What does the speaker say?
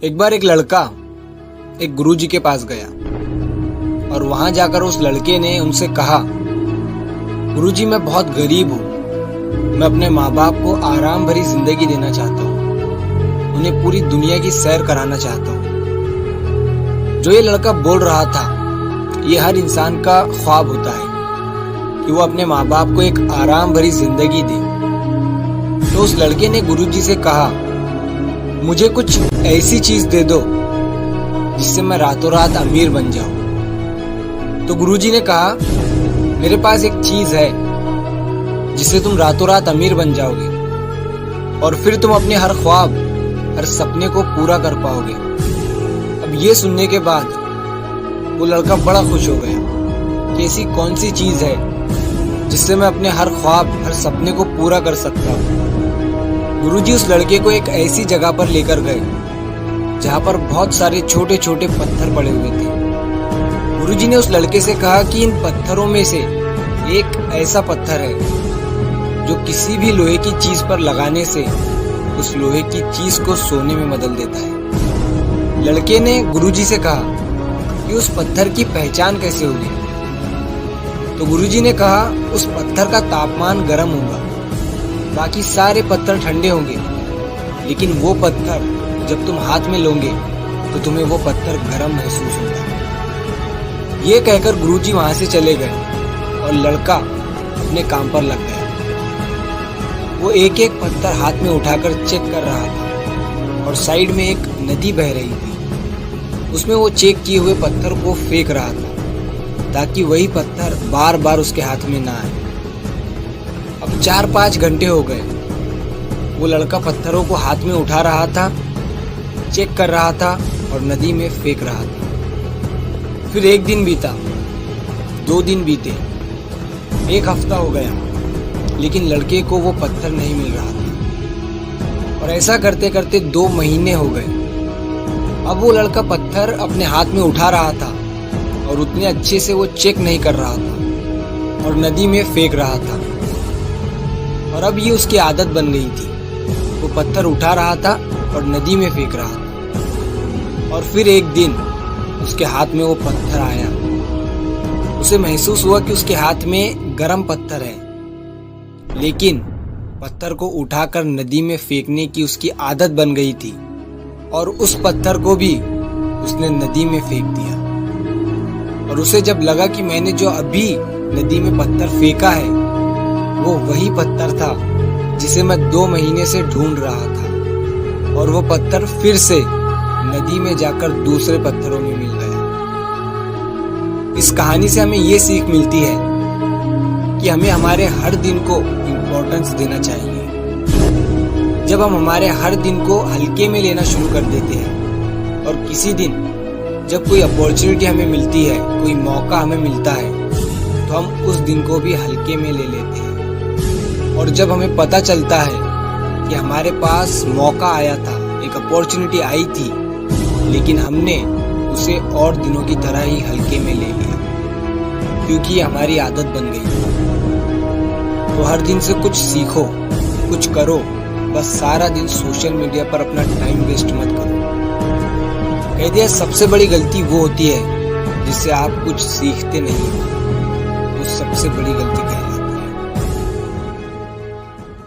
एक बार एक लड़का एक गुरुजी के पास गया और वहां जाकर उस लड़के ने उनसे कहा, गुरुजी मैं बहुत गरीब हूँ, मैं अपने माँ बाप को आराम भरी जिंदगी देना चाहता हूँ, उन्हें पूरी दुनिया की सैर कराना चाहता हूँ। जो ये लड़का बोल रहा था, ये हर इंसान का ख्वाब होता है कि वो अपने माँ बाप को एक आराम भरी जिंदगी दे। तो उस लड़के ने गुरुजी से कहा, मुझे कुछ ऐसी चीज दे दो जिससे मैं रातों रात अमीर बन जाऊं। तो गुरुजी ने कहा, मेरे पास एक चीज है जिससे तुम रातों रात अमीर बन जाओगे और फिर तुम अपने हर ख्वाब, हर सपने को पूरा कर पाओगे। अब ये सुनने के बाद वो लड़का बड़ा खुश हो गया कि ऐसी कौन सी चीज है जिससे मैं अपने हर ख्वाब, हर सपने को पूरा कर सकता हूँ। गुरुजी उस लड़के को एक ऐसी जगह पर लेकर गए जहाँ पर बहुत सारे छोटे छोटे पत्थर पड़े हुए थे। गुरुजी ने उस लड़के से कहा कि इन पत्थरों में से एक ऐसा पत्थर है जो किसी भी लोहे की चीज पर लगाने से उस लोहे की चीज को सोने में बदल देता है। लड़के ने गुरुजी से कहा कि उस पत्थर की पहचान कैसे होगी। तो गुरुजी ने कहा, उस पत्थर का तापमान गर्म होगा, बाकी सारे पत्थर ठंडे होंगे, लेकिन वो पत्थर जब तुम हाथ में लोगे तो तुम्हें वो पत्थर गर्म महसूस होगा। ये कहकर गुरुजी वहां से चले गए और लड़का अपने काम पर लग गया। वो एक एक पत्थर हाथ में उठाकर चेक कर रहा था और साइड में एक नदी बह रही थी, उसमें वो चेक किए हुए पत्थर को फेंक रहा था ताकि वही पत्थर बार बार उसके हाथ में ना आए। अब 4-5 घंटे हो गए। वो लड़का पत्थरों को हाथ में उठा रहा था, चेक कर रहा था और नदी में फेंक रहा था। फिर 1 दिन बीता, 2 दिन बीते, 1 हफ्ता हो गया, लेकिन लड़के को वो पत्थर नहीं मिल रहा था। और ऐसा करते करते 2 महीने हो गए। अब वो लड़का पत्थर अपने हाथ में उठा रहा था और उतने अच्छे से वो चेक नहीं कर रहा था और नदी में फेंक रहा था। और अब ये उसकी आदत बन गई थी, वो पत्थर उठा रहा था और नदी में फेंक रहा था। और फिर एक दिन उसके हाथ में वो पत्थर आया। उसे महसूस हुआ कि उसके हाथ में गर्म पत्थर है, लेकिन पत्थर को उठाकर नदी में फेंकने की उसकी आदत बन गई थी और उस पत्थर को भी उसने नदी में फेंक दिया। और उसे जब लगा कि मैंने जो अभी नदी में पत्थर फेंका है वो वही पत्थर था जिसे मैं 2 महीने से ढूंढ रहा था, और वो पत्थर फिर से नदी में जाकर दूसरे पत्थरों में मिल गया। इस कहानी से हमें ये सीख मिलती है कि हमें हमारे हर दिन को इम्पोर्टेंस देना चाहिए। जब हम हमारे हर दिन को हल्के में लेना शुरू कर देते हैं और किसी दिन जब कोई अपॉर्चुनिटी हमें मिलती है, कोई मौका हमें मिलता है, तो हम उस दिन को भी हल्के में ले लेते हैं। और जब हमें पता चलता है कि हमारे पास मौका आया था, एक अपॉर्चुनिटी आई थी, लेकिन हमने उसे और दिनों की तरह ही हल्के में ले लिया क्योंकि हमारी आदत बन गई। तो हर दिन से कुछ सीखो, कुछ करो, बस सारा दिन सोशल मीडिया पर अपना टाइम वेस्ट मत करो। कह दिया, सबसे बड़ी गलती वो होती है जिससे आप कुछ सीखते नहीं हो। वो सबसे बड़ी गलती